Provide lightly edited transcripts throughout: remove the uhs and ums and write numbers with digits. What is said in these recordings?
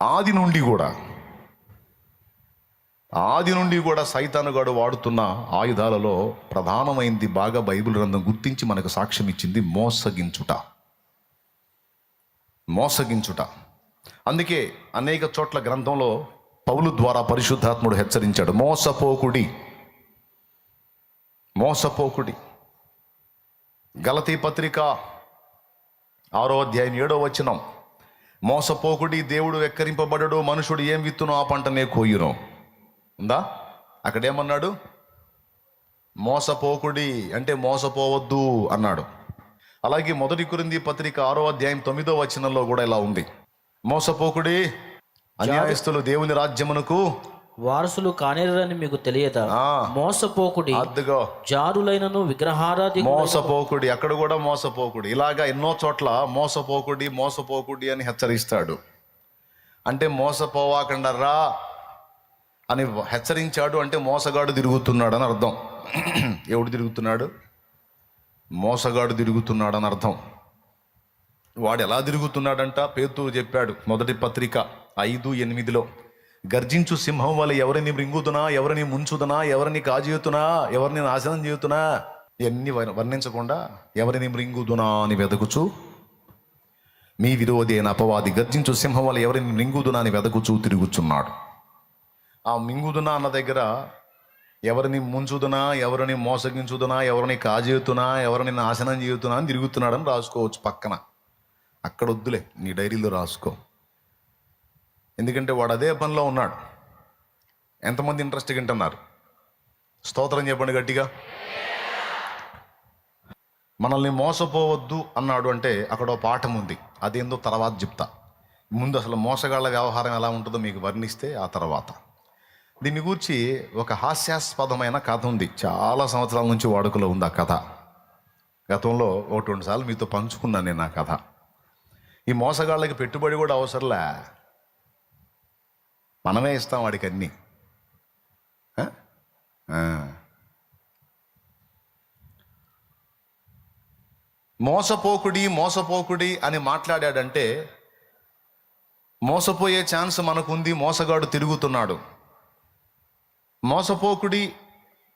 ఆది నుండి కూడా సైతానుగాడు వాడుతున్న ఆయుధాలలో ప్రధానమైంది, బాగా బైబిల్ గ్రంథం గుర్తించి మనకు సాక్ష్యం ఇచ్చింది, మోసగించుట. అందుకే అనేక చోట్ల గ్రంథంలో పౌలు ద్వారా పరిశుద్ధాత్ముడు హెచ్చరించాడు, మోసపోకుడి. గలతీ పత్రిక 6వ అధ్యాయం 7వ వచనం, మోసపోకుడి, దేవుడు వెక్కరింపబడడు, మనుషుడు ఏం విత్తునో ఆ పంటనే కోయును. ఉందా? అక్కడేమన్నాడు? మోసపోకుడి అంటే మోసపోవద్దు అన్నాడు. అలాగే 1 కొరింథీ పత్రిక 6వ అధ్యాయం 9వ వచనంలో కూడా ఇలా ఉంది, మోసపోకుడి, అన్యాయస్తులు దేవుని రాజ్యమునకు వారసులు కానేరని మీకు తెలియదా? మోసపోకుడి, అద్దుగో జారులైనను విగ్రహారాధి. మోసపోకుడి, అక్కడ కూడా మోసపోకుడి. ఇలాగా ఎన్నో చోట్ల మోసపోకుడి అని హెచ్చరిస్తాడు. అంటే మోసపోవాకుండా రా అని హెచ్చరించాడు అంటే మోసగాడు తిరుగుతున్నాడు అని అర్థం. ఎవడు తిరుగుతున్నాడు? మోసగాడు తిరుగుతున్నాడు అని అర్థం. వాడు ఎలా తిరుగుతున్నాడంట? పేతురు చెప్పాడు 1 పత్రిక 5:8, గర్జించు సింహం వల్ల ఎవరిని మృంగుతున్నా, ఎవరిని ముంచుతున్నా, ఎవరిని కాజేయుతున్నా, ఎవరిని నాశనం చేయుతున్నా, ఇవన్నీ వర్ణించకుండా ఎవరిని మృంగుదునా అని వెదకుచు మీ విరోధి అయిన అపవాది గర్జించు సింహం వల్ల ఎవరిని మృంగుదునా అని వెదకుచూ తిరుగుచున్నాడు. ఆ మింగుదునా అన్న దగ్గర ఎవరిని ముంచుదునా, ఎవరిని మోసగించుదునా, ఎవరిని కాజేయుతున్నా, ఎవరిని నాశనం చేయుతున్నా అని తిరుగుతున్నాడని రాసుకోవచ్చు పక్కన. అక్కడ వద్దులే, నీ డైరీలో రాసుకో. ఎందుకంటే వాడు అదే పనిలో ఉన్నాడు. ఎంతమంది ఇంట్రెస్ట్గా వింటున్నారు? స్తోత్రం చెప్పండి గట్టిగా. మనల్ని మోసపోవద్దు అన్నాడు అంటే అక్కడ ఒక పాఠం ఉంది, అదేందో తర్వాత చెప్తా. ముందు అసలు మోసగాళ్ళ వ్యవహారం ఎలా ఉంటుందో మీకు వర్ణిస్తే ఆ తర్వాత. దీన్ని గూర్చి ఒక హాస్యాస్పదమైన కథ ఉంది, చాలా సంవత్సరాల నుంచి వాడుకలో ఉంది ఆ కథ. గతంలో 1-2 సార్లు మీతో పంచుకున్నాను నేను ఆ కథ. ఈ మోసగాళ్ళకి పెట్టుబడి కూడా అవసరంలే, మనమే ఇస్తాం వాడికి అన్నీ. మోసపోకుడి అని మాట్లాడాడంటే మోసపోయే ఛాన్స్ మనకుంది, మోసగాడు తిరుగుతున్నాడు. మోసపోకుడి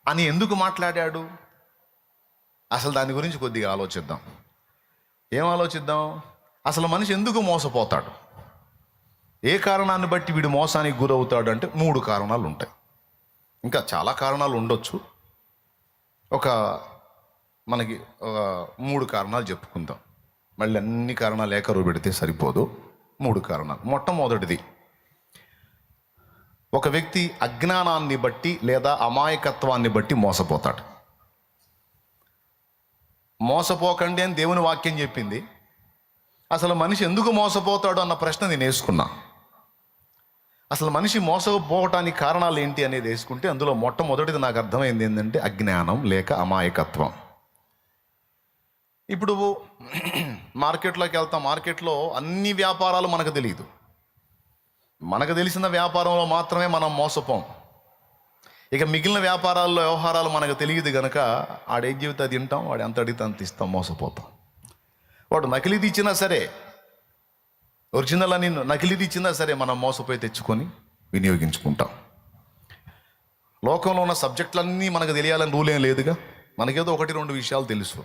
అని ఎందుకు మాట్లాడాడు? అసలు దాని గురించి కొద్దిగా ఆలోచిద్దాం. ఏం ఆలోచిద్దాం? అసలు మనిషి ఎందుకు మోసపోతాడు? ఏ కారణాన్ని బట్టి వీడు మోసానికి గురవుతాడు అంటే 3 కారణాలు ఉంటాయి. ఇంకా చాలా కారణాలు ఉండొచ్చు, మనకి 3 కారణాలు చెప్పుకుందాం. మళ్ళీ అన్ని కారణాలు ఏకరువు పెడితే సరిపోదు. 3 కారణాలు. మొట్టమొదటిది, ఒక వ్యక్తి అజ్ఞానాన్ని బట్టి లేదా అమాయకత్వాన్ని బట్టి మోసపోతాడు. మోసపోకండి అని దేవుని వాక్యం చెప్పింది. అసలు మనిషి ఎందుకు మోసపోతాడు అన్న ప్రశ్న నేను వేసుకున్నా. అసలు మనిషి మోసపోవటానికి కారణాలు ఏంటి అనేది వేసుకుంటే అందులో మొట్టమొదటిది నాకు అర్థమైంది ఏంటంటే అజ్ఞానం లేక అమాయకత్వం. ఇప్పుడు మార్కెట్లోకి వెళ్తాం, మార్కెట్లో అన్ని వ్యాపారాలు మనకు తెలియదు. మనకు తెలిసిన వ్యాపారంలో మాత్రమే మనం మోసపోం. ఇక మిగిలిన వ్యవహారాలు మనకు తెలియదు కనుక ఆడేం జీవితం అది తింటాం, వాడు ఎంత అడిగితే అంత ఇస్తాం, మోసపోతాం. వాడు నకిలీది ఇచ్చినా సరే, ఒరిజినల్ అని నకిలీది ఇచ్చినా సరే మనం మోసపోయి తెచ్చుకొని వినియోగించుకుంటాం. లోకంలో ఉన్న సబ్జెక్టులన్నీ మనకు తెలియాలని రూల్ ఏం లేదుగా. మనకేదో 1-2 విషయాలు తెలుసు.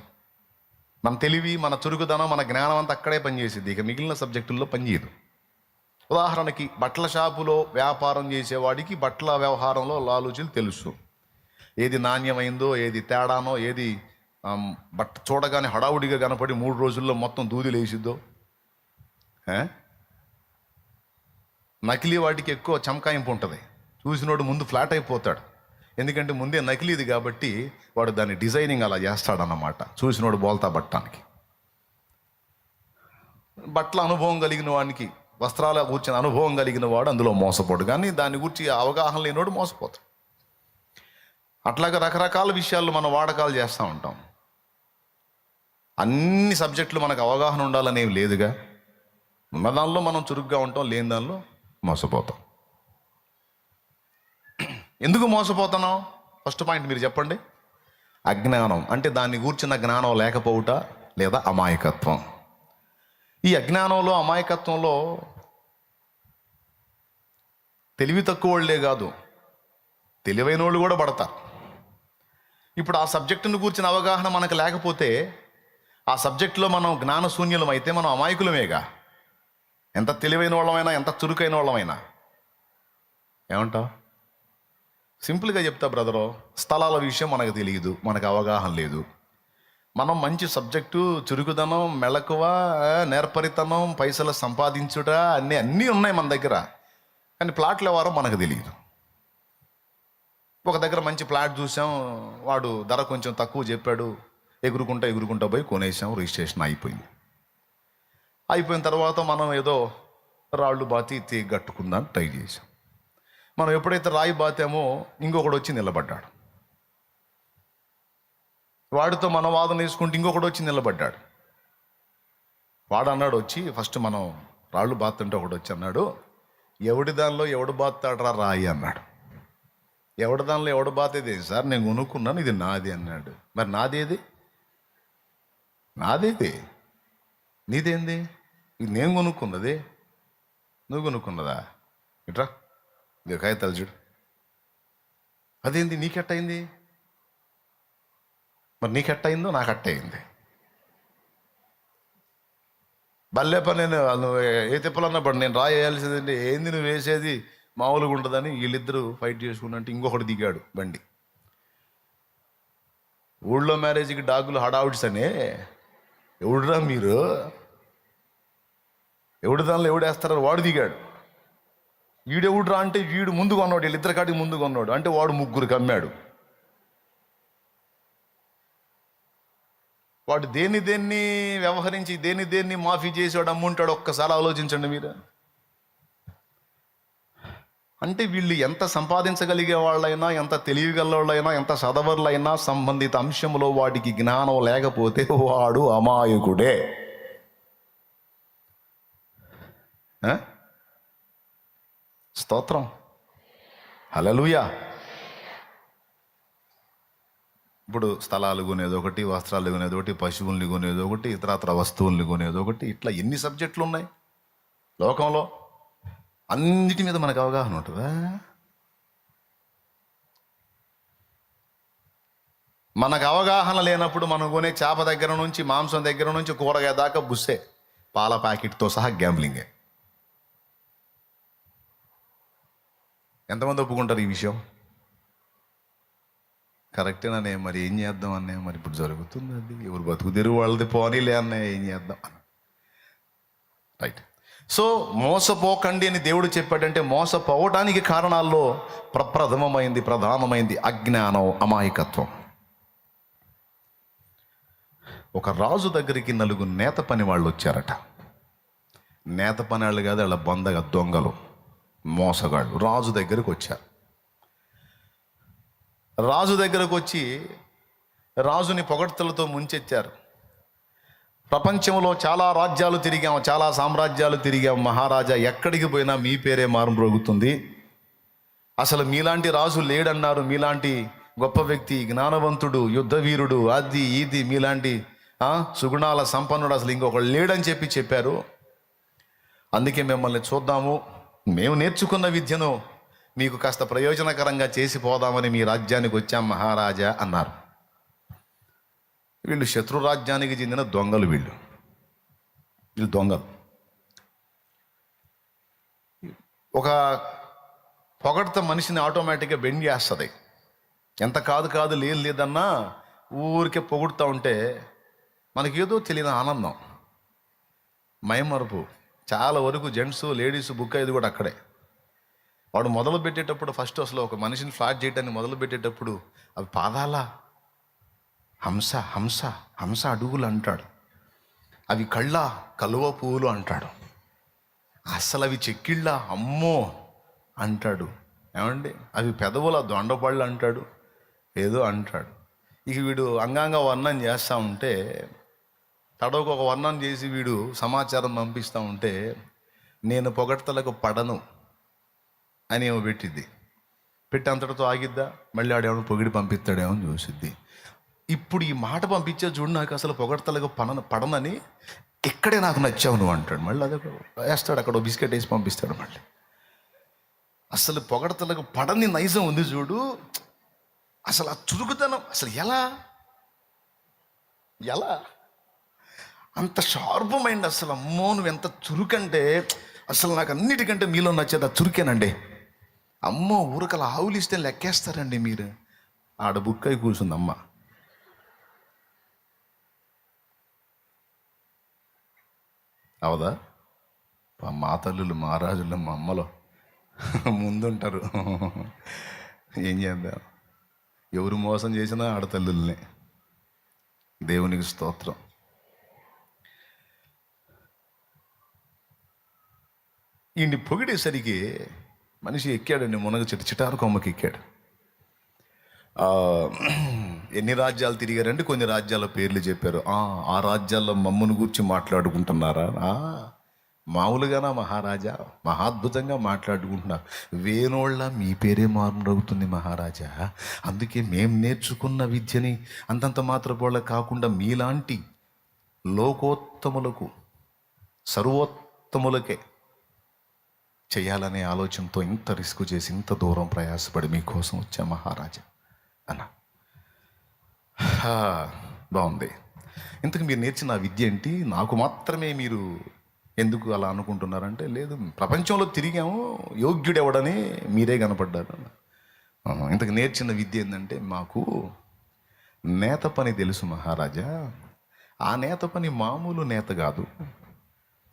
మన తెలివి, మన చురుకుదనం, మన జ్ఞానం అంతా అక్కడే పనిచేసేది, ఇక మిగిలిన సబ్జెక్టుల్లో పనిచేయదు. ఉదాహరణకి బట్టల షాపులో వ్యాపారం చేసేవాడికి బట్టల వ్యవహారంలో లాలూచీలు తెలుసు. ఏది నాణ్యమైందో, ఏది తేడానో, ఏది బట్ట చూడగానే హడావుడిగా కనపడి 3 రోజుల్లో మొత్తం దూది లేచిద్దో. నకిలీ వాటికి ఎక్కువ చమకాయింపు ఉంటుంది. చూసినోడు ముందు ఫ్లాట్ అయిపోతాడు, ఎందుకంటే ముందే నకిలీది కాబట్టి వాడు దాన్ని డిజైనింగ్ అలా చేస్తాడన్నమాట, చూసినోడు బోల్తా పట్టడానికి. బట్టల అనుభవం కలిగిన వాడికి, వస్త్రాల కూర్చిన అనుభవం కలిగిన వాడు అందులో మోసపోడు, కానీ దాని గురించి అవగాహన లేనివాడు మోసపోతాడు. అట్లాగే రకరకాల విషయాల్లో మనం వాడకాలు చేస్తూ ఉంటాం. అన్ని సబ్జెక్టులు మనకు అవగాహన ఉండాలనేవి లేదుగా. ఉన్న దానిలో మనం చురుగ్గా ఉంటాం, లేని దానిలో మోసపోతాం. ఎందుకు మోసపోతున్నాం? ఫస్ట్ పాయింట్ మీరు చెప్పండి. అజ్ఞానం అంటే దాన్ని గూర్చిన జ్ఞానం లేకపోవుట లేదా అమాయకత్వం. ఈ అజ్ఞానంలో, అమాయకత్వంలో తెలివి తక్కువ వాళ్ళే కాదు, తెలివైన వాళ్ళు కూడా పడతారు. ఇప్పుడు ఆ సబ్జెక్టును కూర్చిన అవగాహన మనకు లేకపోతే, ఆ సబ్జెక్టులో మనం జ్ఞానశూన్యులం అయితే మనం అమాయకులమేగా. ఎంత తెలివైన వాళ్ళమైనా, ఎంత చురుకైన వాళ్ళమైనా. ఏమంటావు? సింపుల్గా చెప్తా బ్రదరు, స్థలాల విషయం మనకు తెలియదు, మనకు అవగాహన లేదు. మనం మంచి సబ్జెక్టు, చురుకుదనం, మెళకువ, నేర్పరితనం, పైసలు సంపాదించుట అన్నీ ఉన్నాయి మన దగ్గర. కానీ ప్లాట్లు ఎవరో మనకు తెలియదు. ఒక దగ్గర మంచి ప్లాట్ చూసాం, వాడు ధర కొంచెం తక్కువ చెప్పాడు, ఎగురుకుంటా పోయి కొనేసాం, రిజిస్ట్రేషన్ అయిపోయింది. అయిపోయిన తర్వాత మనం ఏదో రాళ్ళు బాతి గట్టుకుందాం ట్రై చేసాం. మనం ఎప్పుడైతే రాయి బాతామో ఇంకొకడు వచ్చి నిలబడ్డాడు. వాడితో మన వాదన వేసుకుంటే ఇంకొకడు వచ్చి నిలబడ్డాడు. వాడు అన్నాడు వచ్చి, ఫస్ట్ మనం రాళ్ళు బాతుంటే ఒకడు వచ్చి అన్నాడు, ఎవడి దానిలో ఎవడు బాతాడరా రాయి అన్నాడు. ఎవడి దానిలో ఎవడు బాతేది సార్, నేను కొనుక్కున్నాను, ఇది నాది అన్నాడు. మరి నాదేది? నాదేది? నీదేంది? ఇది నేను కొనుక్కున్నది, నువ్వు కొనుక్కున్నదా? ఇట్రా, ఇది కాగితాలు చూడు. అదేంది నీకెట్టయింది? మరి నీకెట్టయిందో నాకు అట్టయింది. బల్లే పని, నువ్వు ఏ తిప్పలన్నా పడు, నేను రాయేయాల్సిందండి. ఏంది నువ్వు వేసేది మామూలుగా ఉంటుందని వీళ్ళిద్దరూ ఫైట్ చేసుకున్నట్టు ఇంకొకటి దిగాడు బండి. ఊళ్ళో మ్యారేజ్కి డాగులు హడావుడ్స్ అని, ఎవడురా మీరు, ఎవడు దానిలో ఎవడేస్తారని వాడు దిగాడు. వీడెవడురా అంటే వీడు ముందు కొన్నాడు, వీళ్ళిద్దరి కాడికి ముందు కొన్నాడు అంటే వాడు ముగ్గురికి అమ్మాడు. వాడు దేన్ని వ్యవహరించి దేన్ని మాఫీ చేసాడు, అమ్ముంటాడు. ఒక్కసారి ఆలోచించండి మీరు. అంటే వీళ్ళు ఎంత సంపాదించగలిగే వాళ్ళైనా, ఎంత తెలియగల వాళ్ళైనా, ఎంత చదవర్లైనా సంబంధిత అంశంలో వాడికి జ్ఞానం లేకపోతే వాడు అమాయకుడే. స్తోత్రం, హల్లెలూయా. ఇప్పుడు స్థలాలు కొనేది ఒకటి, వస్త్రాలు కొనేది ఒకటి, పశువుల్ని కొనేది ఒకటి, ఇతరత్ర వస్తువుల్ని కొనేది ఒకటి, ఇట్లా ఎన్ని సబ్జెక్టులు ఉన్నాయి లోకంలో. అన్నిటి మీద మనకు అవగాహన ఉంటుందా? మనకు అవగాహన లేనప్పుడు మనం కొనే చేప దగ్గర నుంచి, మాంసం దగ్గర నుంచి, కూరగాయ దాకా బుస్సే, పాల ప్యాకెట్తో సహా గ్యాంబ్లింగే. ఎంతమంది ఒప్పుకుంటారు ఈ విషయం? కరెక్టేననే, మరి ఏం చేద్దాం అనే, మరి ఇప్పుడు జరుగుతుంది అది. ఎవరు బతుకు తెరువు వాళ్ళది పోనీలే అన్నయ్య, ఏం చేద్దాం అని. రైట్. సో మోసపోకండి అని దేవుడు చెప్పాడంటే, మోసపోవడానికి కారణాల్లో ప్రధానమైంది అజ్ఞానం, అమాయకత్వం. ఒక రాజు దగ్గరికి 4 నేత పని వాళ్ళు వచ్చారట. నేత పని వాళ్ళు కాదు, వాళ్ళ బొందగా దొంగలు, మోసగాళ్ళు రాజు దగ్గరికి వచ్చారు. రాజు దగ్గరకు వచ్చి రాజుని పొగడ్తలతో ముంచెత్తారు. ప్రపంచంలో చాలా రాజ్యాలు తిరిగాం, చాలా సామ్రాజ్యాలు తిరిగాం మహారాజా, ఎక్కడికి పోయినా మీ పేరే మారుమ్రోగుతుంది. అసలు మీలాంటి రాజు లేడన్నారు, మీలాంటి గొప్ప వ్యక్తి, జ్ఞానవంతుడు, యుద్ధవీరుడు, అది ఇది, మీలాంటి సుగుణాల సంపన్నుడు అసలు ఇంకొకడు లేడని చెప్పారు. అందుకే మిమ్మల్ని చూద్దాము, మేము నేర్చుకున్న విద్యను మీకు కాస్త ప్రయోజనకరంగా చేసి పోదామని మీ రాజ్యానికి వచ్చాం మహారాజా అన్నారు. వీళ్ళు శత్రు రాజ్యానికి చెందిన దొంగలు. వీళ్ళు దొంగలు. ఒక పొగడ్త మనిషిని ఆటోమేటిక్గా బెండ్ చేస్తుంది. ఎంత కాదు లేదన్నా ఊరికే పొగుడుతూ ఉంటే మనకేదో తెలియని ఆనందం, మైమరుపు. చాలా వరకు జెంట్స్, లేడీస్ బుక్ అయ్యేది కూడా అక్కడే. వాడు మొదలు పెట్టేటప్పుడు ఫస్ట్ అసలు ఒక మనిషిని ఫ్లాట్ చేయటాన్ని మొదలు పెట్టేటప్పుడు అవి పాదాల హంస హంస హంస అడుగులు అంటాడు, అవి కళ్ళ కలువ పువ్వులు అంటాడు, అసలు అవి చెక్కిళ్ళ అమ్మో అంటాడు. ఏమండి అవి పెదవుల దొండపళ్ళు అంటాడు, ఏదో అంటాడు. ఇక వీడు అంగాంగ వర్ణం చేస్తూ ఉంటే, తడవకు ఒక వర్ణం చేసి వీడు సమాచారం పంపిస్తూ ఉంటే, నేను పొగడ్తలకు పడను అని ఏమో పెట్టి అంతటితో ఆగిద్దా, మళ్ళీ ఆడేమో పొగిడి పంపిస్తాడేమో చూసిద్ది. ఇప్పుడు ఈ మాట పంపించే చూడు, నాకు అసలు పొగడ్తలకు పడనని ఇక్కడే నాకు నచ్చావు నువ్వు అంటాడు. మళ్ళీ అదే వేస్తాడు, అక్కడ బిస్కెట్ వేసి పంపిస్తాడు. మళ్ళీ అసలు పొగడతలకు పడని నైజం ఉంది చూడు. అసలు ఆ చురుకుతనం అసలు ఎలా ఎలా అంత షార్ప్ మైండ్. అసలు అమ్మో నువ్వు ఎంత చురుకంటే, అసలు నాకు అన్నిటికంటే మీలో నచ్చేది ఆ చురుకేనండి. అమ్మో ఊరకల ఆవులు ఇస్తే లెక్కేస్తారండి మీరు. ఆడ బుక్ అయి కూర్చుంది అమ్మ. అవదా మా తల్లులు మా రాజులు మా అమ్మలో ముందుంటారు. ఏం చేద్దాం, ఎవరు మోసం చేసినా ఆడతల్లుల్ని. దేవునికి స్తోత్రం. ఈయన్ని పొగిడేసరికి మనిషి ఎక్కాడండి, మునగ చెట్టు చిటారు కొమ్మకి ఎక్కాడు. ఎన్ని రాజ్యాలు తిరిగారండి? కొన్ని రాజ్యాల పేర్లు చెప్పారు. ఆ రాజ్యాల్లో మమ్మను గూర్చి మాట్లాడుకుంటున్నారా? మామూలుగానా మహారాజా? మహాద్భుతంగా మాట్లాడుకుంటున్నారు. వేనోళ్ళ మీ పేరే మారుమరుగుతుంది మహారాజా. అందుకే మేం నేర్చుకున్న విద్యని అంతంత మాత్రపోళ్ళ కాకుండా మీలాంటి లోకోత్తములకు, సర్వోత్తములకే చేయాలనే ఆలోచనతో ఇంత రిస్క్ చేసి ఇంత దూరం ప్రయాసపడి మీకోసం వచ్చా మహారాజా అన్న. బాగుంది. ఇంతకు మీరు నేర్చిన విద్య ఏంటి? నాకు మాత్రమే మీరు ఎందుకు అలా అనుకుంటున్నారంటే, లేదు ప్రపంచంలో తిరిగాము, యోగ్యుడెవడని మీరే కనపడ్డారు. ఇంతకు నేర్చిన విద్య ఏంటంటే, మాకు నేత పని తెలుసు మహారాజా. ఆ నేత పని మామూలు నేత కాదు.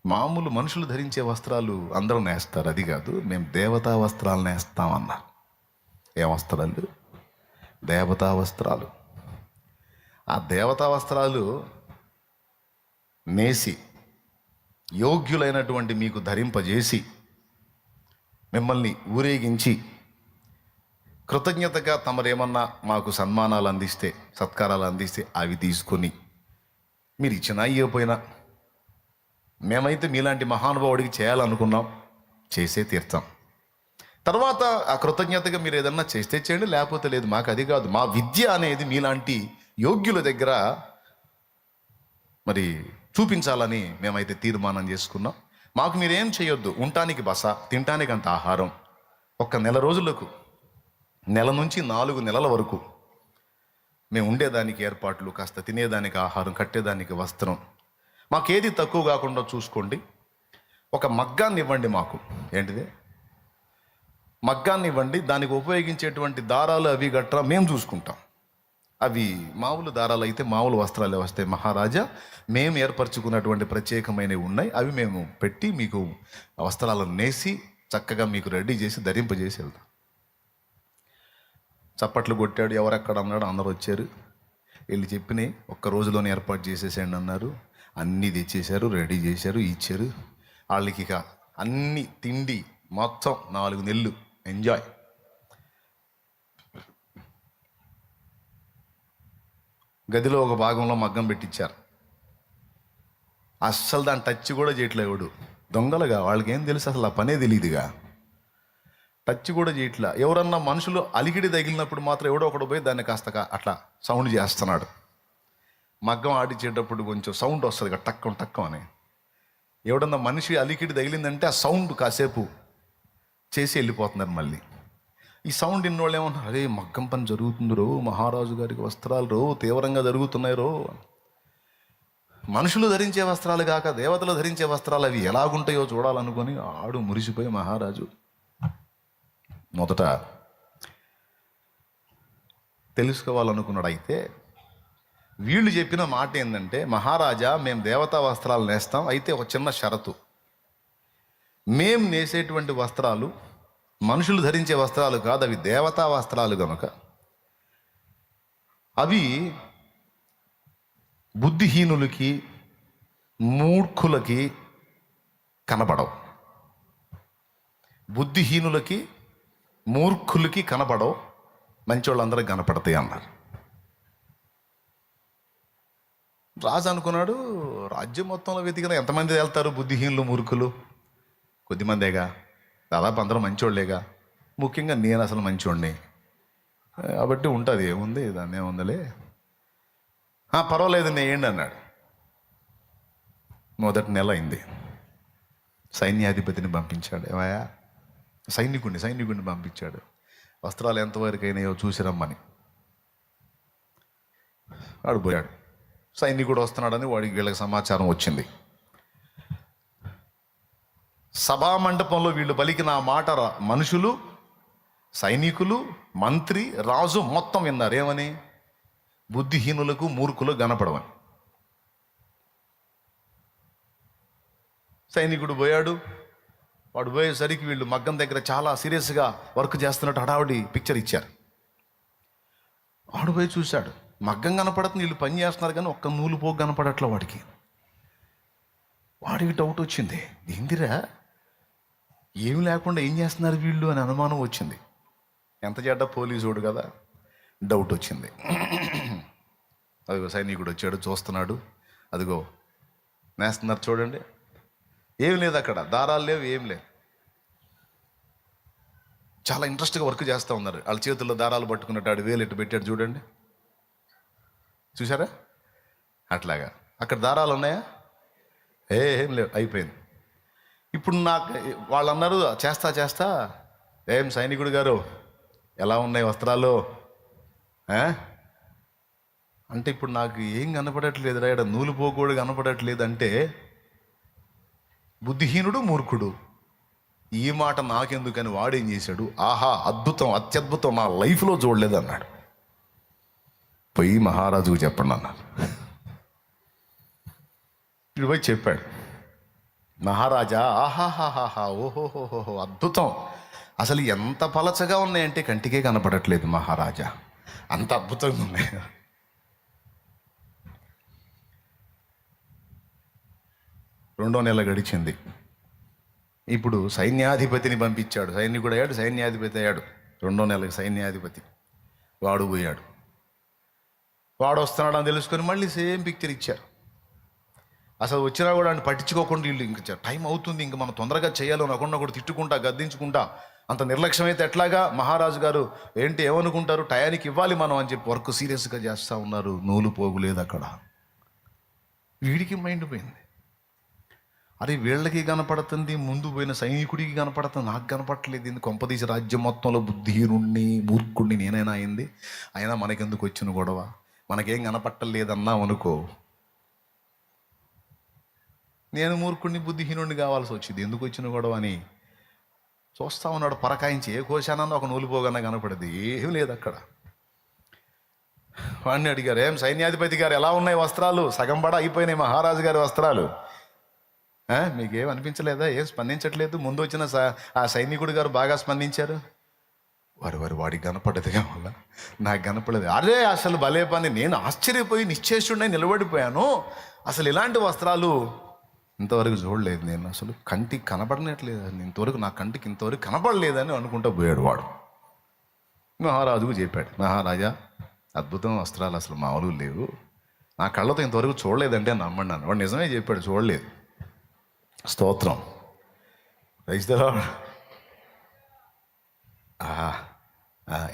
మామూలు మనుషులు ధరించే వస్త్రాలు అందరూ నేస్తారు, అది కాదు. మేము దేవతా వస్త్రాలు నేస్తామన్నారు. ఏ వస్త్రాలు? దేవతా వస్త్రాలు. ఆ దేవతా వస్త్రాలు నేసి యోగ్యులైనటువంటి మీకు ధరింపజేసి మిమ్మల్ని ఊరేగించి కృతజ్ఞతగా తమరేమన్నా మాకు సన్మానాలు అందిస్తే, సత్కారాలు అందిస్తే అవి తీసుకొని మీరు ఇచ్చినా ఇవ్వకపోయినా మేమైతే మీలాంటి మహానుభావుడికి చేయాలనుకున్నాం, చేసే తీర్చాం. తర్వాత ఆ కృతజ్ఞతగా మీరు ఏదన్నా చేస్తే చేయండి, లేకపోతే లేదు. మాకు అది కాదు. మా విద్య అనేది మీలాంటి యోగ్యుల దగ్గర మరి చూపించాలని మేమైతే తీర్మానం చేసుకున్నాం. మాకు మీరేం చేయొద్దు. ఉండటానికి బస, తినటానికి అంత ఆహారం. ఒక్క నెల రోజులకు, నెల నుంచి 4 నెలల వరకు మేము ఉండేదానికి ఏర్పాట్లు, కాస్త తినేదానికి ఆహారం, కట్టేదానికి వస్త్రం, మాకేది తక్కువ కాకుండా చూసుకోండి. ఒక మగ్గాన్ని ఇవ్వండి మాకు. ఏంటిది? మగ్గాన్ని ఇవ్వండి. దానికి ఉపయోగించేటువంటి దారాలు అవి గట్రా మేము చూసుకుంటాం. అవి మామూలు దారాలు అయితే మామూలు వస్త్రాలు వస్తాయి మహారాజా. మేము ఏర్పరచుకున్నటువంటి ప్రత్యేకమైనవి ఉన్నాయి, అవి మేము పెట్టి మీకు వస్త్రాలను నేసి చక్కగా మీకు రెడీ చేసి ధరింపజేసి వెళ్తాం. చప్పట్లు కొట్టాడు. ఎవరెక్కడ అన్నాడు. అందరూ వచ్చారు. వీళ్ళు చెప్పినాయి ఒక్క రోజులోనే ఏర్పాటు చేసేసేయండి అన్నారు. అన్నీ తెచ్చేశారు, రెడీ చేశారు, ఇచ్చారు. వాళ్ళకి ఇక అన్ని తిండి మొత్తం 4 నెలలు ఎంజాయ్. గదిలో ఒక భాగంలో మగ్గం పెట్టించారు. అస్సలు దాన్ని టచ్ కూడా చేయట్లేవాడు. దొంగలుగా వాళ్ళకి ఏం తెలుసు, అసలు ఆ పనే తెలియదుగా. టచ్ కూడా చేయట్లా. ఎవరన్నా మనుషులు అలికిడి తగిలినప్పుడు మాత్రం ఎవడో ఒకడు పోయి దాన్ని కాస్త అట్లా సౌండ్ చేస్తున్నాడు. మగ్గం ఆడిచేటప్పుడు కొంచెం సౌండ్ వస్తుంది కదా, టక్కం టక్కం అని. ఎవడన్నా మనిషి అలికిడి తగిలిందంటే ఆ సౌండ్ కాసేపు చేసి వెళ్ళిపోతున్నారు. మళ్ళీ ఈ సౌండ్ ఇన్నోళ్ళు ఏమన్నారు, అరే మగ్గం పని జరుగుతుంది రో, మహారాజు గారికి వస్త్రాలు రో తీవ్రంగా జరుగుతున్నాయి రో. మనుషులు ధరించే వస్త్రాలు కాక దేవతలు ధరించే వస్త్రాలు అవి ఎలాగుంటాయో చూడాలనుకొని ఆడు మురిసిపోయి మహారాజు మొదట తెలుసుకోవాలనుకున్నాడు. అయితే వీళ్ళు చెప్పిన మాట ఏంటంటే, మహారాజా మేము దేవతా వస్త్రాలు నేస్తాం, అయితే ఒక చిన్న షరతు. మేం నేసేటువంటి వస్త్రాలు మనుషులు ధరించే వస్త్రాలు కాదు, అవి దేవతా వస్త్రాలు కనుక అవి బుద్ధిహీనులకి, మూర్ఖులకి కనపడవు. బుద్ధిహీనులకి, మూర్ఖులకి కనపడవు, మంచోళ్ళందరికీ కనపడతాయి అన్నారు. రాజు అనుకున్నాడు, రాజ్యం మొత్తంలో వెతికిన ఎంతమంది వెళ్తారు బుద్ధిహీనులు, మూర్ఖులు? కొద్దిమందేగా, దాదాపు అందరూ మంచోళ్ళేగా. ముఖ్యంగా నేను అసలు మంచోడిని కాబట్టి ఉంటుంది, ఏముంది దాన్ని ఏముందలే, పర్వాలేదు నేయండి అన్నాడు. మొదటి నెల అయింది. సైన్యాధిపతిని పంపించాడు. ఏమయ్యా సైనికుడిని పంపించాడు. వస్త్రాలు ఎంతవరకు అయినాయో చూసి రమ్మని. వాడు పోయాడు. సైనికుడు వస్తున్నాడని వీళ్ళకి సమాచారం వచ్చింది. సభా మండపంలో వీళ్ళు పలికిన ఆ మాట మనుషులు, సైనికులు, మంత్రి, రాజు మొత్తం విన్నారు. ఏమని? బుద్ధిహీనులకు, మూర్ఖులు కనపడమని. సైనికుడు పోయాడు. వాడు పోయేసరికి వీళ్ళు మగ్గం దగ్గర చాలా సీరియస్గా వర్క్ చేస్తున్నట్టు హడావుడి పిక్చర్ ఇచ్చారు. వాడు పోయి చూశాడు, మగ్గం కనపడుతుంది, వీళ్ళు పని చేస్తున్నారు కానీ ఒక్క నూలు పోగు కనపడట్లా వాడికి డౌట్ వచ్చింది. ఏందిరా, ఏమి లేకుండా ఏం చేస్తున్నారు వీళ్ళు అని అనుమానం వచ్చింది. ఎంత చెడ్డ పోలీసోడు కదా, డౌట్ వచ్చింది. అదిగో సైనికుడు వచ్చాడు, చూస్తున్నాడు. అదిగో నేస్తున్నారు చూడండి. ఏం లేదు అక్కడ, దారాలు లేవు, ఏం లేదు. చాలా ఇంట్రెస్ట్గా వర్క్ చేస్తూ ఉన్నారు. వాళ్ళ చేతుల్లో దారాలు పట్టుకున్నట్టు వేలు ఎట్టు పెట్టాడు చూడండి. చూసారా? అట్లాగా అక్కడ దారాలు ఉన్నాయా? ఏం లేవు, అయిపోయింది. ఇప్పుడు వాళ్ళు అన్నారు, చేస్తా ఏం సైనికుడు గారు ఎలా ఉన్నాయి వస్త్రాలు అంటే ఇప్పుడు నాకు ఏం కనపడట్లేదు రా, ఇక్కడ నూలు పోకూడదు కనపడట్లేదు అంటే బుద్ధిహీనుడు, మూర్ఖుడు. ఈ మాట నాకెందుకని వాడేం చేశాడు, ఆహా అద్భుతం, అత్యద్భుతం, నా లైఫ్లో చూడలేదు అన్నాడు. పోయి మహారాజుకు చెప్పండి అన్నారు. ఇటు పోయి చెప్పాడు. మహారాజా, ఆహాహాహా, ఓహోహోహో, అద్భుతం, అసలు ఎంత పలచగా ఉన్నాయంటే కంటికే కనపడట్లేదు మహారాజా, అంత అద్భుతంగా ఉన్నాయి. రెండో నెల గడిచింది. ఇప్పుడు సైన్యాధిపతిని పంపించాడు. సైనికుడు అయ్యాడు, సైన్యాధిపతి అయ్యాడు. రెండో నెలకి సైన్యాధిపతి వాడు పోయాడు. వాడు వస్తున్నాడని తెలుసుకొని మళ్ళీ సేమ్ పిక్చర్ ఇచ్చారు. అసలు వచ్చినా కూడా ఆయన పట్టించుకోకుండా వీళ్ళు ఇంక టైం అవుతుంది, ఇంక మనం తొందరగా చేయాలని ఒకరిని ఒకటి తిట్టుకుంటా, గద్దించుకుంటా, అంత నిర్లక్ష్యం అయితే ఎట్లాగా, మహారాజు గారు ఏంటి ఏమనుకుంటారు, టయానికి ఇవ్వాలి మనం అని చెప్పి వర్క్ సీరియస్గా చేస్తూ ఉన్నారు. నూలు పోగులేదు అక్కడ. వీడికి మైండ్ పోయింది. అరే వీళ్ళకి కనపడుతుంది, ముందు పోయిన సైనికుడికి కనపడుతుంది, నాకు కనపడట్లేదు. ఇది కొంపదీసి రాజ్యం మొత్తంలో బుద్ధిహీనుణ్ణి, మూర్ఖుణ్ణి నేనైనా అయింది. అయినా మనకెందుకు వచ్చిన గొడవ, మనకేం కనపట్టలేదన్నా అనుకో, నేను మూర్ఖుణ్ణి, బుద్ధిహీనుణ్ణి కావాల్సి వచ్చింది, ఎందుకు వచ్చిన గొడవ అని చూస్తా ఉన్నాడు. పరకాయించి ఏ కోశానన్నా ఒక నూలు పోగన్నా కనపడదు, ఏం లేదు అక్కడ. వాడిని అడిగారు, ఏం సైన్యాధిపతి గారు ఎలా ఉన్నాయి వస్త్రాలు? సగం బడ అయిపోయినాయి మహారాజు గారి వస్త్రాలు. మీకేం అనిపించలేదా, ఏం స్పందించట్లేదు? ముందు వచ్చిన ఆ సైనికుడు గారు బాగా స్పందించారు. వాడికి కనపడ్డది వల్ల నాకు కనపడలేదు. అరే అసలు భలే పని, నేను ఆశ్చర్యపోయి నిశ్చేషుడినై నిలబడిపోయాను. అసలు ఇలాంటి వస్త్రాలు ఇంతవరకు చూడలేదు నేను, అసలు కంటికి కనపడనట్లేదు, ఇంతవరకు నా కంటికి ఇంతవరకు కనపడలేదని అనుకుంటూ పోయాడు వాడు. మహారాజుకు చెప్పాడు, మహారాజా అద్భుతం, వస్త్రాలు అసలు మామూలు లేవు, నా కళ్ళతో ఇంతవరకు చూడలేదంటే నమ్మన్నాను. వాడు నిజమే చెప్పాడు, చూడలేదు. స్తోత్రం.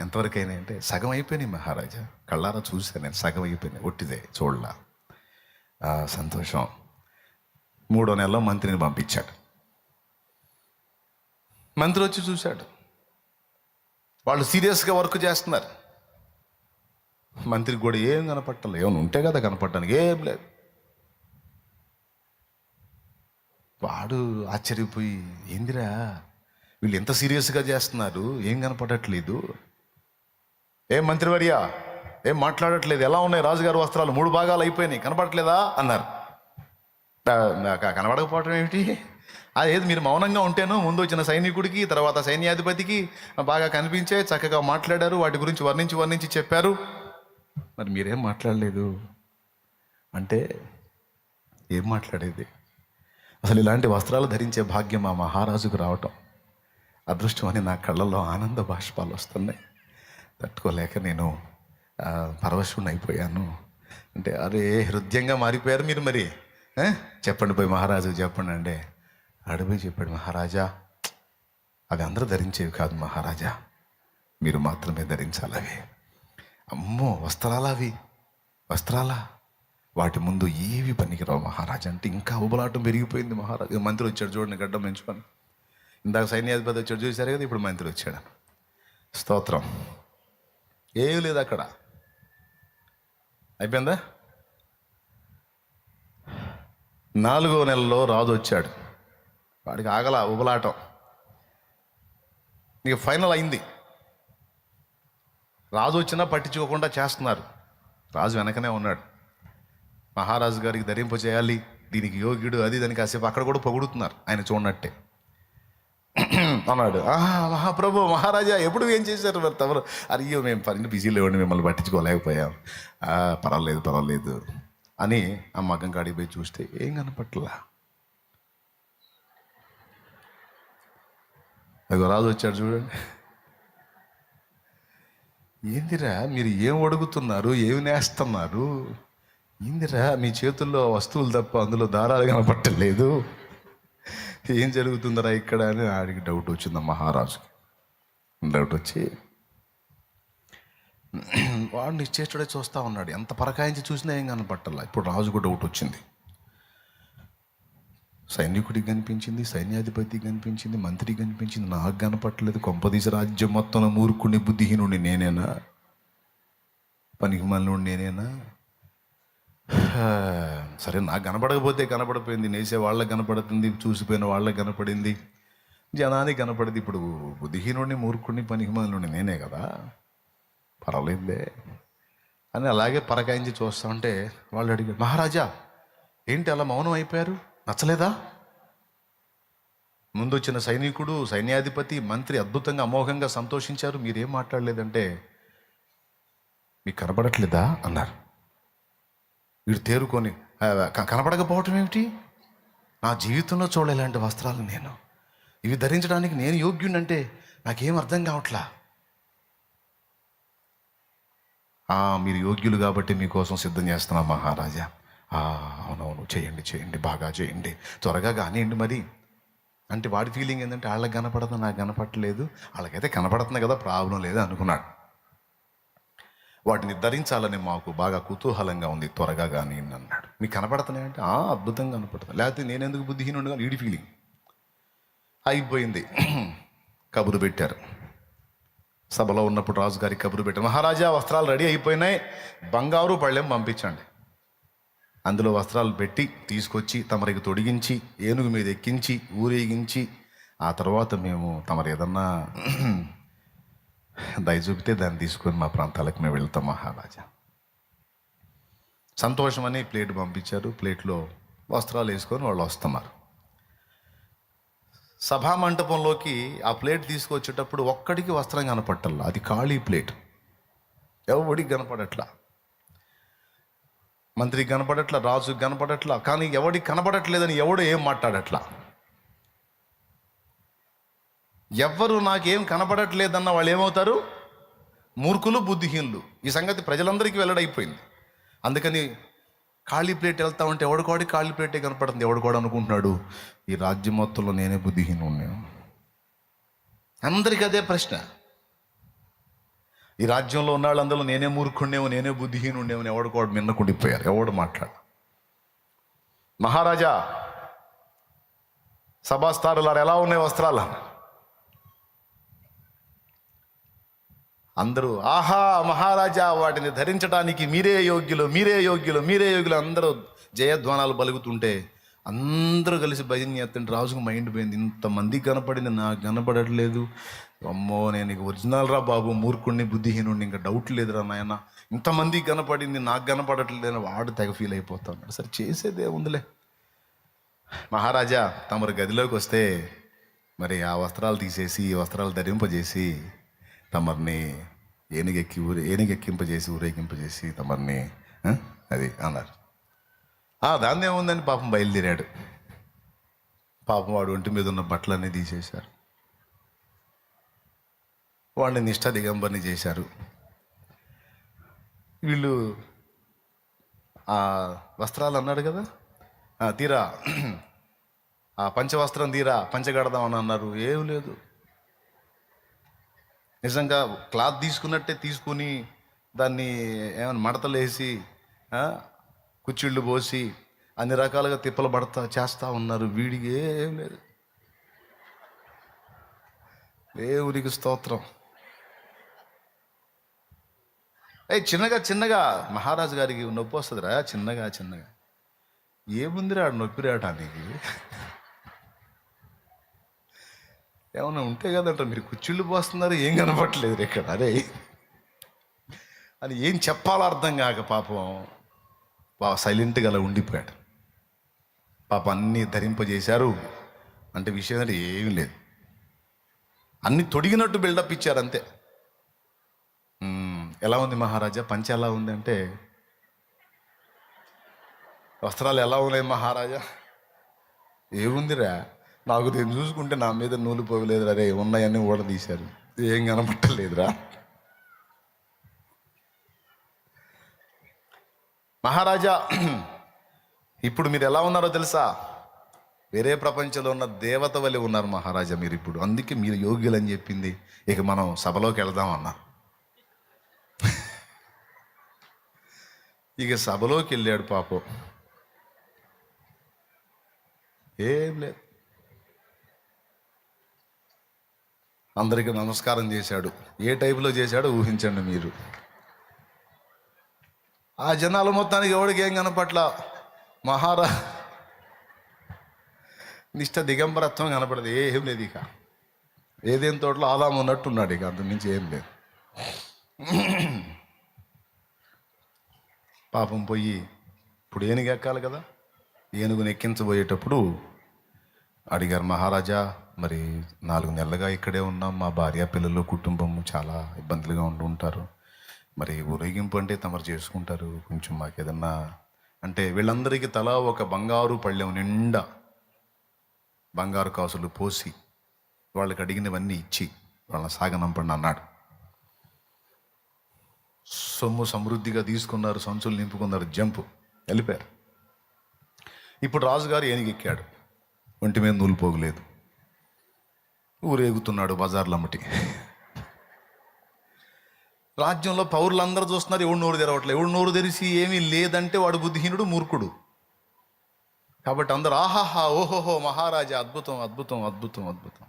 ఎంతవరకు అయినాయి అంటే సగం అయిపోయినాయి మహారాజా, కళ్ళారా చూశాను నేను, సగం అయిపోయినాయి, ఒట్టిదే చూడలా. సంతోషం. మూడో నెలలో మంత్రిని పంపించాడు. మంత్రి వచ్చి చూశాడు, వాళ్ళు సీరియస్గా వర్క్ చేస్తున్నారు. మంత్రికి కూడా ఏం కనపట్టలేదు, ఏమైనా ఉంటే కదా కనపడటానికి, ఏం లేదు. వాడు ఆశ్చర్యపోయి, ఏందిరా వీళ్ళు ఎంత సీరియస్గా చేస్తున్నారు, ఏం కనపడట్లేదు, ఏం మంత్రివర్య ఏం మాట్లాడట్లేదు, ఎలా ఉన్నాయి రాజుగారి వస్త్రాలు? 3 భాగాలు అయిపోయినాయి, కనపడట్లేదా అన్నారు. కనబడకపోవటం ఏమిటి, అదేది మీరు మౌనంగా ఉంటేను ముందు వచ్చిన సైనికుడికి తర్వాత సైన్యాధిపతికి బాగా కనిపించే, చక్కగా మాట్లాడారు, వాటి గురించి వర్ణించి చెప్పారు, మరి మీరేం మాట్లాడలేదు అంటే ఏం మాట్లాడేది? అసలు ఇలాంటి వస్త్రాలు ధరించే భాగ్యం మా మహారాజుకు రావటం అదృష్టం అని నా కళ్ళల్లో ఆనంద బాష్పాలు వస్తున్నాయి. తట్టుకోలేక నేను పరవశుని అయిపోయాను. అంటే అరే హృదయంగా మారిపోయారు మీరు, మరి చెప్పండి పోయి మహారాజుకు చెప్పండి అంటే అడిపోయి చెప్పాడు, మహారాజా అవి అందరూ ధరించేవి కాదు మహారాజా, మీరు మాత్రమే ధరించాలి అవి. అమ్మో వస్త్రాలా వాటి ముందు ఏవి పనికిరావు మహారాజా అంటే ఇంకా ఉబలాటం పెరిగిపోయింది. మహారాజు మంత్రి వచ్చాడు చూడండి, గడ్డం పెంచుకొని, ఇందాక సైన్యాధిపతి వచ్చాడు చూశారు కదా, ఇప్పుడు మంత్రి వచ్చాడు. స్తోత్రం. ఏం లేదు అక్కడ. అయిపోయిందా? 4వ నెలలో రాజు వచ్చాడు. వాడికి ఆగల ఉబలాటం. ఇక ఫైనల్ అయింది. రాజు వచ్చినా పట్టించుకోకుండా చేస్తున్నారు. రాజు వెనకనే ఉన్నాడు. మహారాజు గారికి ధరింప చేయాలి, దీనికి యోగ్యుడు, అది దానికి కాసేపు అక్కడ కూడా పొగుడుతున్నారు ఆయన చూడనట్టే. అన్నాడు, మహాప్రభు మహారాజా ఎప్పుడు ఏం చేశారు మరి తమరు? అయ్యో మేము పని బిజీలో ఉండి మిమ్మల్ని పట్టించుకోలేకపోయాం. పర్వాలేదు అని ఆ మగ్గం కాడికి పోయి చూస్తే ఏం కనపట్లా. అదిగో రాజు వచ్చాడు చూడండి. ఏందిరా మీరు ఏం అడుగుతున్నారు, ఏమి నేస్తున్నారు? ఏందిరా మీ చేతుల్లో వస్తువులు తప్ప అందులో దారాలు కనపట్టలేదు, ఏం జరుగుతుందరా ఇక్కడ అని ఆడికి డౌట్ వచ్చింది మహారాజుకి. డౌట్ వచ్చి వాడిని ఇచ్చేటోడే చూస్తూ ఉన్నాడు. ఎంత పరకాయించి చూసినా ఏం కనపట్టాల. ఇప్పుడు రాజుకు డౌట్ వచ్చింది. సైనికుడికి కనిపించింది, సైన్యాధిపతికి కనిపించింది, మంత్రికి కనిపించింది, నాకు కనపట్టలేదు. కొంపదీసి రాజ్యం మొత్తం మూర్ఖుని బుద్ధిహీనుడి నేనేనా, పనికి మళ్ళీ నేనేనా? సరే నాకు కనపడకపోతే కనపడిపోయింది, నేసే వాళ్ళకి కనపడుతుంది, చూసిపోయిన వాళ్ళకి కనపడింది, జనానికి కనపడింది. ఇప్పుడు బుద్ధిహీనుడిని మూర్ఖుడిని పనికి మళ్ళీ నేనే కదా, పర్వాలేదులే అని అలాగే పరకాయించి చూస్తా ఉంటే వాళ్ళు అడిగారు, మహారాజా ఏంటి అలా మౌనం అయిపోయారు, నచ్చలేదా? ముందు వచ్చిన సైనికుడు, సైన్యాధిపతి, మంత్రి అద్భుతంగా అమోఘంగా సంతోషించారు, మీరేం మాట్లాడలేదంటే మీకు కనపడట్లేదా అన్నారు. వీడు తేరుకొని కనపడకపోవటం ఏమిటి, నా జీవితంలో చూడలే ఇలాంటి వస్త్రాలు నేను, ఇవి ధరించడానికి నేను యోగ్యునంటే నాకేం అర్థం కావట్లా. మీరు యోగ్యులు కాబట్టి మీకోసం సిద్ధం చేస్తున్నా మహారాజా. అవునవును చేయండి, బాగా చేయండి, త్వరగా కానివ్వండి మరి అంటే వాడి ఫీలింగ్ ఏంటంటే వాళ్ళకి కనపడుతుంది, నాకు కనపడలేదు, వాళ్ళకైతే కనపడుతుంది కదా, ప్రాబ్లం లేదు అనుకున్నాడు. వాటిని ధరించాలని మాకు బాగా కుతూహలంగా ఉంది, త్వరగా కానీ అన్నాడు. మీకు కనపడుతున్నాయంటే అద్భుతంగా కనపడుతుంది, లేకపోతే నేనెందుకు బుద్ధిహీనుడుగా వీడి ఫీలింగ్. అయిపోయింది. కబురు పెట్టారు. సభలో ఉన్నప్పుడు రాజుగారికి కబురు పెట్టారు, మహారాజా వస్త్రాలు రెడీ అయిపోయినాయి, బంగారు పళ్ళెం పంపించండి. అందులో వస్త్రాలు పెట్టి తీసుకొచ్చి తమరికి తొడిగించి ఏనుగు మీద ఎక్కించి ఊరేగించి ఆ తర్వాత మేము తమరు ఏదన్నా దయ చూపితే దాన్ని తీసుకొని మా ప్రాంతాలకు మేము వెళ్తాం మహారాజా. సంతోషమని ప్లేట్ పంపించారు. ప్లేట్లో వస్త్రాలు వేసుకొని వాళ్ళు వస్తున్నారు. సభా మంటపంలోకి ఆ ప్లేట్ తీసుకొచ్చేటప్పుడు ఒక్కడికి వస్త్రం కనపట్టల్లా, అది ఖాళీ ప్లేట్, ఎవడికి కనపడట్లా. మంత్రికి కనపడట్లా, రాజుకి కనపడట్లా. కానీ ఎవడికి కనపడట్లేదని ఎవడు ఏం మాట్లాడట్లా. ఎవ్వరు నాకేం కనపడట్లేదన్న వాళ్ళు ఏమవుతారు? మూర్ఖులు, బుద్ధిహీనులు. ఈ సంగతి ప్రజలందరికీ వెల్లడైపోయింది. అందుకని ఖాళీ ప్లేట్ వెళ్తా ఉంటే ఎవడికోడి ఖాళీ ప్లేటే కనపడుతుంది. ఎవడికోడు అనుకుంటున్నాడు ఈ రాజ్యం మొత్తంలో నేనే బుద్ధిహీనుడిని. అందరికీ అదే ప్రశ్న. ఈ రాజ్యంలో ఉన్న వాళ్ళందరూ నేనే మూర్ఖుండేమో, నేనే బుద్ధిహీనుండేమో ఎవడికోడు మిన్నకుండిపోయారు. ఎవడు మాట్లాడు. మహారాజా సభాస్థారులారు ఎలా ఉన్నాయి వస్త్రాలు? అందరూ మహారాజా వాటిని ధరించడానికి మీరే యోగ్యులు అందరూ జయధ్వానాలు పలుకుతుంటే అందరూ కలిసి భజన చేస్తుంటే రాజుకు మైండ్ పోయింది. ఇంతమందికి కనపడింది, నాకు కనపడట్లేదు. అమ్మో నేను ఇక ఒరిజినల్ రా బాబు, మూర్ఖుడిని బుద్ధిహీనుడిని, ఇంకా డౌట్ లేదురా నాయన, ఇంతమందికి కనపడింది నాకు కనపడట్లేదు అని వాడు తెగ ఫీల్ అయిపోతా ఉన్నాడు. సరే చేసేదే ఉందిలే. మహారాజా తమరు గదిలోకి వస్తే మరి ఆ వస్త్రాలు తీసేసి ఈ వస్త్రాలు ధరింపజేసి తమరిని ఏనుగెక్కింపజేసి ఊరేగింపజేసి తమరిని అది అన్నారు. దాన్ని ఏముందని పాపం బయలుదేరాడు. పాపం వాడు ఒంటి మీద ఉన్న బట్టలన్నీ తీసేశారు. వాడిని నిష్ఠ దిగంబర్ని చేశారు. వీళ్ళు ఆ వస్త్రాలు అన్నాడు కదా, తీరా ఆ పంచవస్త్రం తీరా పంచగడదామని అన్నారు. ఏం లేదు, నిజంగా క్లాత్ తీసుకున్నట్టే తీసుకుని దాన్ని ఏమైనా మడతలు వేసి కుచ్చిళ్ళు పోసి అన్ని రకాలుగా తిప్పలు పడతా చేస్తూ ఉన్నారు. వీడికి ఏం లేదు. దేవునికి స్తోత్రం. చిన్నగా చిన్నగా మహారాజు గారికి నొప్పి వస్తుందిరా, చిన్నగా చిన్నగా. ఏముందిరా నొప్పి రావటానికి? ఏమన్నా ఉంటే కదంట మీరు కుచ్చిళ్ళు పోస్తున్నారు, ఏం కనపట్లేదు ఇక్కడ. అరే అని ఏం చెప్పాలో అర్థం కాక పాపం సైలెంట్గా అలా ఉండిపోయాడు. పాప అన్నీ ధరింపజేశారు అంటే విషయం అంటే ఏమీ లేదు, అన్ని తొడిగినట్టు బిల్డప్ ఇచ్చారు అంతే. ఎలా ఉంది మహారాజా, పంచ ఎలా ఉంది అంటే, వస్త్రాలు ఎలా ఉన్నాయి మహారాజా? ఏముందిరా, నాకు నేను చూసుకుంటే నా మీద నూలు పోయలేదురా, రే ఉన్నాయన్నీ ఊడదీశారు, ఏం కనపట్టలేదురా. మహారాజా ఇప్పుడు మీరు ఎలా ఉన్నారో తెలుసా? వేరే ప్రపంచంలో ఉన్న దేవత వలె ఉన్నారు మహారాజా మీరు ఇప్పుడు. అందుకే మీరు యోగ్యులని చెప్పింది. ఇక మనం సభలోకి వెళదాం అన్నా. ఇక సభలోకి వెళ్ళాడు పాపం. ఏం లేదు, అందరికీ నమస్కారం చేశాడు. ఏ టైపులో చేశాడో ఊహించండి మీరు. ఆ జనాలు మొత్తానికి ఎవడికి ఏం కనపట్ల. నిష్ట దిగంబరత్వం కనపడదు, ఏం లేదు. ఇక ఏదేం తోటలో ఆదాము ఉన్నట్టున్నాడు, ఇక అంత మించి ఏం లేదు. పాపం పోయి ఇప్పుడు ఏనుగు ఎక్కాలి కదా, ఏనుగుని ఎక్కించబోయేటప్పుడు అడిగారు, మహారాజా మరి 4 నెలలుగా ఇక్కడే ఉన్నాం, మా భార్య పిల్లలు కుటుంబం చాలా ఇబ్బందులుగా ఉంటారు, మరి ఊరేగింపు అంటే తమరు చేసుకుంటారు, కొంచెం మాకు ఏదన్నా అంటే. వీళ్ళందరికీ తలా ఒక బంగారు పళ్ళెం నిండా బంగారు కాసులు పోసి వాళ్ళకి అడిగినవన్నీ ఇచ్చి వాళ్ళని సాగనంపండి అన్నాడు. సొమ్ము సమృద్ధిగా తీసుకున్నారు, సంచులు నింపుకున్నారు, జంపు వెళ్ళిపోయారు. ఇప్పుడు రాజుగారు ఏనుగెక్కాడు, ఒంటి మీద నూలు పోగులేదు, ఊరేగుతున్నాడు బజార్లమ్మటి. రాజ్యంలో పౌరులందరూ చూస్తున్నారు, ఎవడు నోరు తెరవట్లేదు. ఎవడు నోరు తెరిచి ఏమీ లేదంటే వాడు బుద్ధిహీనుడు, మూర్ఖుడు. కాబట్టి అందరూ ఆహాహా ఓహోహో మహారాజా అద్భుతం అద్భుతం అద్భుతం అద్భుతం.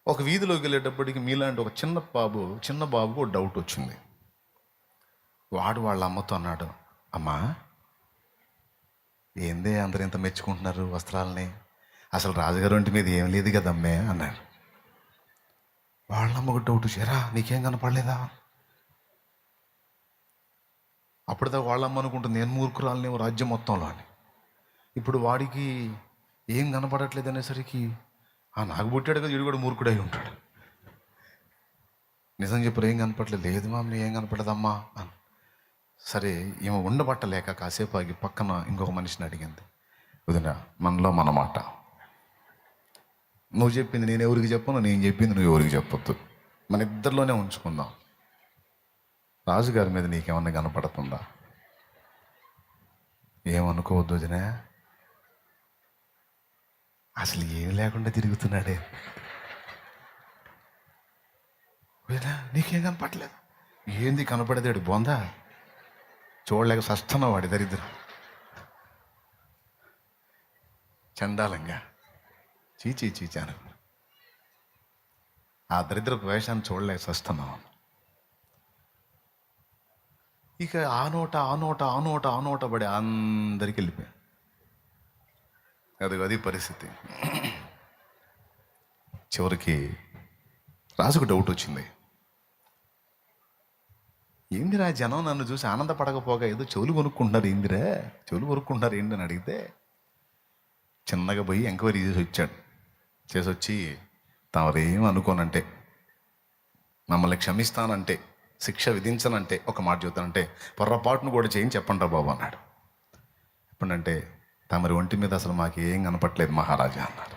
ఒక వీధిలోకి వెళ్ళేటప్పటికి మీలాంటి ఒక చిన్న బాబుకు ఒక డౌట్ వచ్చింది. వాడు వాళ్ళ అమ్మతో అన్నాడు, అమ్మా ఏందే అందరూ ఇంత మెచ్చుకుంటున్నారు వస్త్రాలని, అసలు రాజుగారు ఒంటి మీద ఏం లేదు కదమ్మే అన్నాడు. వాళ్ళమ్మ ఒక డౌట్ వచ్చారా, నీకేం కనపడలేదా? అప్పటిదాకా వాళ్ళమ్మ అనుకుంటుంది నేను మూర్ఖురాలని రాజ్యం మొత్తంలో అని. ఇప్పుడు వాడికి ఏం కనపడట్లేదు అనేసరికి నాకు పుట్టాడు కదా, వీడు కూడా మూర్ఖుడై ఉంటాడు. నిజం చెప్పారు, ఏం కనపడలేదు. లేదు మామని ఏం కనపడదమ్మా అని. సరే ఏమో ఉండబట్టలేక కాసేపు ఆగి పక్కన ఇంకొక మనిషిని అడిగింది, వదిన మనలో మన మాట, నువ్వు చెప్పింది నేను ఎవరికి చెప్పను, నేను చెప్పింది నువ్వు ఎవరికి చెప్పొద్దు, మన ఇద్దరిలోనే ఉంచుకుందాం. రాజుగారి మీద నీకేమన్నా కనపడుతుందా? ఏమనుకోవద్దు వదినా, అసలు ఏమి లేకుండా తిరుగుతున్నాడే. నీకేం కనపడలేదు? ఏంది కనపడేదాడు బొందా, చూడలేక సస్తున్నావు వాడి దరిద్రం చండాలంగా. చీచాను ఆ దరిద్రపు వేషాన్ని చూడలేక సస్తున్నావు. ఇక ఆ నోట పడి అందరికి వెళ్ళిపోయాయి. అది పరిస్థితి. చివరికి రాజుకు డౌట్ వచ్చింది, ఏందిరా జనం నన్ను చూసి ఆనందపడకపోగా ఏదో చెవులు కొనుక్కుంటున్నారు ఏంటి అని అడిగితే, చిన్నగా పోయి ఎంక్వైరీ చేసి వచ్చి తమరేం అనుకోనంటే, మమ్మల్ని క్షమిస్తానంటే, శిక్ష విధించనంటే, ఒక మాట చెబుతానంటే పొర్రపాటును కూడా చేయని చెప్పండి బాబు అన్నాడు. ఎప్పుడంటే తమరి ఒంటి మీద అసలు మాకు ఏం కనపట్లేదు మహారాజా అన్నారు.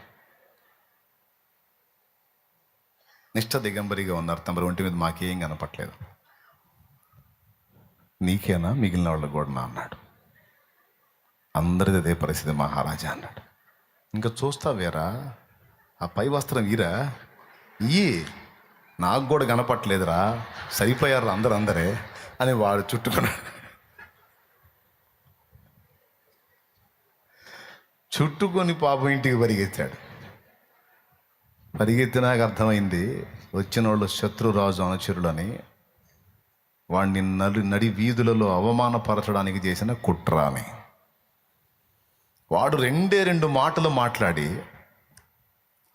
నిష్ఠ దిగంబరిగా ఉన్నారు, తమరి ఒంటి మీద మాకేం కనపట్లేదు, నీకేనా మిగిలిన వాళ్ళకు కూడా అన్నాడు. అందరిది అదే పరిస్థితి మహారాజా అన్నాడు. ఇంకా చూస్తావేరా, ఆ పై వస్త్రం ఈరా నాకు కూడా కనపట్లేదురా, సరిపోయారు అందరే అని వాడు చుట్టుకొని పాపం ఇంటికి పరిగెత్తాడు. పరిగెత్తినాక అర్థమైంది వచ్చిన వాళ్ళు శత్రురాజు అనుచరులని. వాడిని నడి వీధులలో అవమానపరచడానికి చేసిన కుట్ర అని. వాడు రెండు మాటలు మాట్లాడి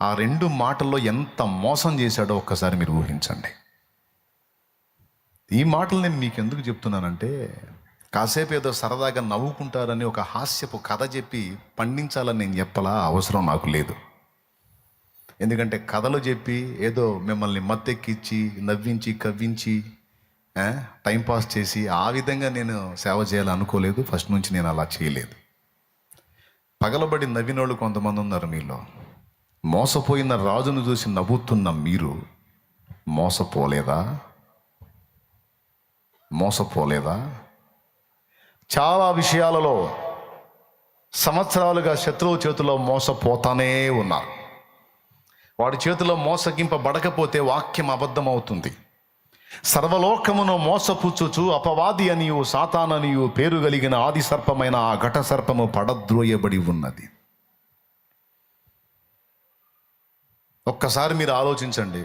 ఆ 2 మాటల్లో ఎంత మోసం చేశాడో ఒక్కసారి మీరు ఊహించండి. ఈ మాటలు నేను మీకు ఎందుకు చెప్తున్నానంటే, కాసేపు ఏదో సరదాగా నవ్వుకుంటారని ఒక హాస్యపు కథ చెప్పి పండించాలని నేను చెప్పలా, అవసరం నాకు లేదు. ఎందుకంటే కథలు చెప్పి ఏదో మిమ్మల్ని మత్తెక్కించి నవ్వించి కవ్వించి టైంపాస్ చేసి ఆ విధంగా నేను సేవ చేయాలనుకోలేదు. ఫస్ట్ నుంచి నేను అలా చేయలేదు. పగలబడి నవ్వినోళ్ళు కొంతమంది ఉన్నారు మీలో. మోసపోయిన రాజును చూసి నవ్వుతున్న మీరు మోసపోలేదా? చాలా విషయాలలో సంవత్సరాలుగా శత్రువు చేతిలో మోసపోతానే ఉన్నారు. వాడి చేతిలో మోసగింపబడకపోతే వాక్యం అబద్ధమవుతుంది. సర్వలోకమును మోసపుచ్చుచు అపవాది అనియు సాతాననియు పేరు కలిగిన ఆది సర్పమైన ఆ ఘట సర్పము పడద్రోయబడి ఉన్నది. ఒక్కసారి మీరు ఆలోచించండి.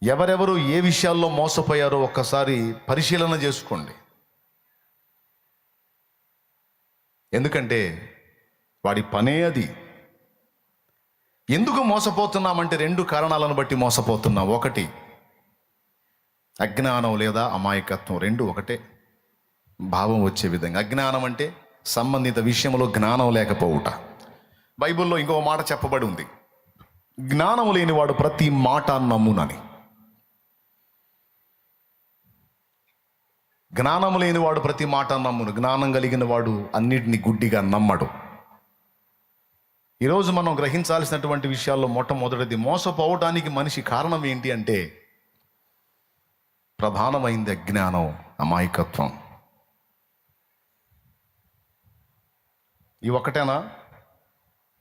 ఎవరెవరు ఏ విషయాల్లో మోసపోయారో ఒక్కసారి పరిశీలన చేసుకోండి. ఎందుకంటే వాడి పనే అది. ఎందుకు మోసపోతున్నామంటే 2 కారణాలను బట్టి మోసపోతున్నాం. 1 అజ్ఞానం లేదా అమాయకత్వం. 2 ఒకటే భావం వచ్చే విధంగా. అజ్ఞానం అంటే సంబంధిత విషయంలో జ్ఞానం లేకపోవుట. బైబిల్లో ఇంకో మాట చెప్పబడి ఉంది, జ్ఞానం లేనివాడు ప్రతి మాట నమ్మునని. జ్ఞానం లేనివాడు ప్రతి మాట నమ్మును. జ్ఞానం కలిగిన వాడు అన్నిటినీ గుడ్డిగా నమ్మడు. ఈరోజు మనం గ్రహించాల్సినటువంటి విషయాల్లో మొట్టమొదటిది, మోసపోవడానికి మనిషి కారణం ఏంటి అంటే ప్రధానమైంది అజ్ఞానం, అమాయకత్వం. ఈ ఒకటేనా?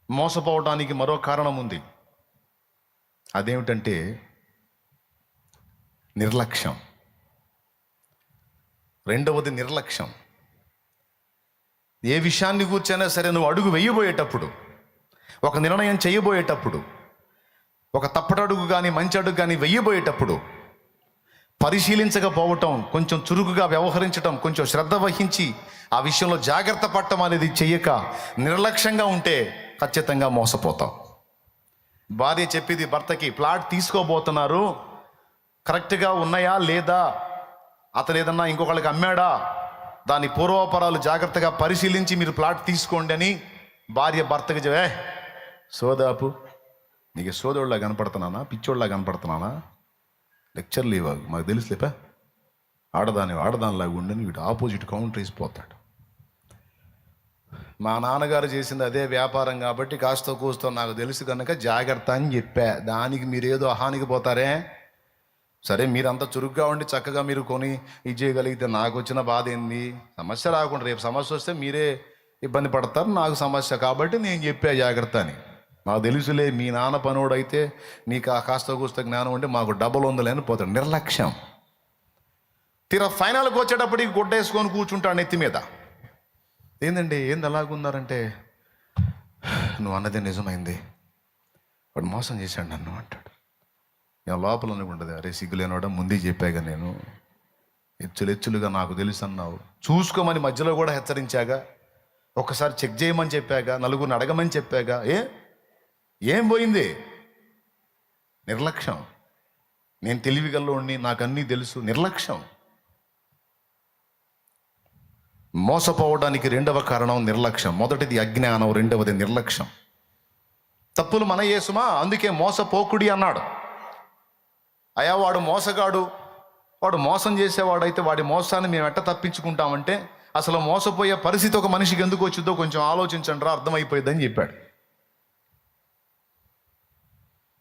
మోసపోవడానికి మరో కారణం ఉంది. అదేమిటంటే నిర్లక్ష్యం. 2వది నిర్లక్ష్యం. ఏ విషయాన్ని కూర్చైనా సరే నువ్వు అడుగు వేయబోయేటప్పుడు, ఒక నిర్ణయం చేయబోయేటప్పుడు, ఒక తప్పటడుగు కానీ మంచి అడుగు కానీ వెయ్యబోయేటప్పుడు పరిశీలించకపోవటం, కొంచెం చురుకుగా వ్యవహరించటం, కొంచెం శ్రద్ధ వహించి ఆ విషయంలో జాగ్రత్త పడటం అనేది చెయ్యక నిర్లక్ష్యంగా ఉంటే ఖచ్చితంగా మోసపోతాం. భార్య చెప్పేది భర్తకి, ప్లాట్ తీసుకోబోతున్నారు, కరెక్ట్గా ఉన్నాయా లేదా, అతను ఏదన్నా ఇంకొకళ్ళకి అమ్మాడా, దాని పూర్వాపరాలు జాగ్రత్తగా పరిశీలించి మీరు ప్లాట్ తీసుకోండి అని భార్య భర్తకి సోదాపు, నీకు సోదోళ్ళ కనపడుతున్నానా, పిచ్చోళ్ళ కనపడుతున్నానా, లెక్చర్లు ఇవ్వాలి, మాకు తెలుసులేపా, ఆడదానిలాగా ఉండని వీడు ఆపోజిట్ కౌంటర్ వేసిపోతాడు. మా నాన్నగారు చేసింది అదే వ్యాపారం కాబట్టి కాస్త కూస్తో నాకు తెలుసు కనుక జాగ్రత్త అని చెప్పా. దానికి మీరేదో అహానికి పోతారే. సరే, మీరంతా చురుగ్గా ఉండి చక్కగా మీరు కొని ఇది చేయగలిగితే నాకు వచ్చిన బాధ ఏంది? సమస్య రాకుండా, రేపు సమస్య వస్తే మీరే ఇబ్బంది పడతారు, నాకు సమస్య కాబట్టి నేను చెప్పా జాగ్రత్త అని. నాకు తెలుసులే, మీ నాన్న పనుడైతే నీకు ఆ కాస్త కూస్త జ్ఞానం ఉంటే మాకు డబ్బులు ఉందలేని పోతాడు. నిర్లక్ష్యం. తీరా ఫైనల్కి వచ్చేటప్పటికి గుడ్డేసుకొని కూర్చుంటాడు నెత్తి మీద. ఏందండి ఏంది అలాగున్నారంటే, నువ్వు అన్నదే నిజమైంది, వాడు మోసం చేశాడు నన్ను అంటాడు. నేను లోపల అనుకుంటుంది, అరే సిగ్గులేనోడా, ముందే చెప్పాగా, నేను ఎచ్చులుగా నాకు తెలుసు అన్నావు, చూసుకోమని మధ్యలో కూడా హెచ్చరించాగా, ఒక్కసారి చెక్ చేయమని చెప్పాగా, నలుగురిని అడగమని చెప్పాగా, ఏం పోయింది? నిర్లక్ష్యం. నేను తెలివిగల్లోని, నాకు అన్నీ తెలుసు. నిర్లక్ష్యం. మోసపోవడానికి 2వ కారణం నిర్లక్ష్యం. మొదటిది అజ్ఞానం, 2వది నిర్లక్ష్యం. తప్పులు మన యేసుమా, అందుకే మోసపోకుడి అన్నాడు. అయ్యా వాడు మోసగాడు, వాడు మోసం చేసేవాడైతే వాడి మోసాన్ని మేము ఎట్ట తప్పించుకుంటామంటే, అసలు మోసపోయే పరిస్థితి ఒక మనిషికి ఎందుకు వచ్చిందో కొంచెం ఆలోచించండి రా, అర్థమైపోయిందని చెప్పాడు.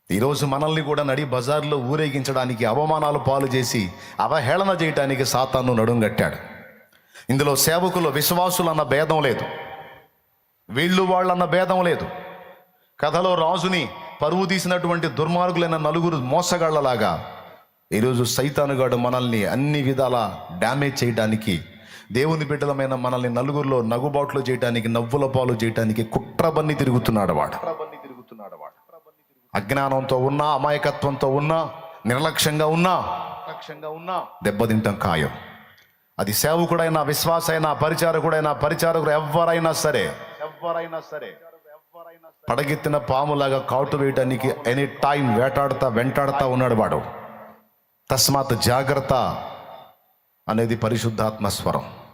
ఈరోజు మనల్ని కూడా నడి బజార్లో ఊరేగించడానికి, అవమానాలు పాలు చేసి అవహేళన చేయడానికి సాతాను నడుంగట్టాడు. ఇందులో సేవకులు విశ్వాసులు అన్న భేదం లేదు, వీళ్ళు వాళ్ళన్న భేదం లేదు. కథలో రాజుని పరువు తీసినటువంటి దుర్మార్గులైన 9 మోసగాళ్లలాగా ఈరోజు సైతానుగాడు మనల్ని అన్ని విధాలా డ్యామేజ్ చేయడానికి, దేవుని బిడ్డలమైన మనల్ని నలుగురిలో నగుబాట్లు చేయడానికి, నవ్వుల పాలు చేయడానికి కుట్రబన్ని తిరుగుతున్నాడు వాడు. అజ్ఞానంతో ఉన్నా, అమాయకత్వంతో ఉన్నా, నిర్లక్ష్యంగా ఉన్నా దెబ్బతింటాం ఖాయం. అది సేవకుడైనా, విశ్వాసైనా, పరిచారకుడు ఎవరైనా సరే పడగెత్తిన పాములాగా కాటు వేయడానికి ఎనీ టైం వెంటాడుతా ఉన్నాడు వాడు. తస్మాత్ జాగ్రత్త అనేది పరిశుద్ధాత్మ స్వరం.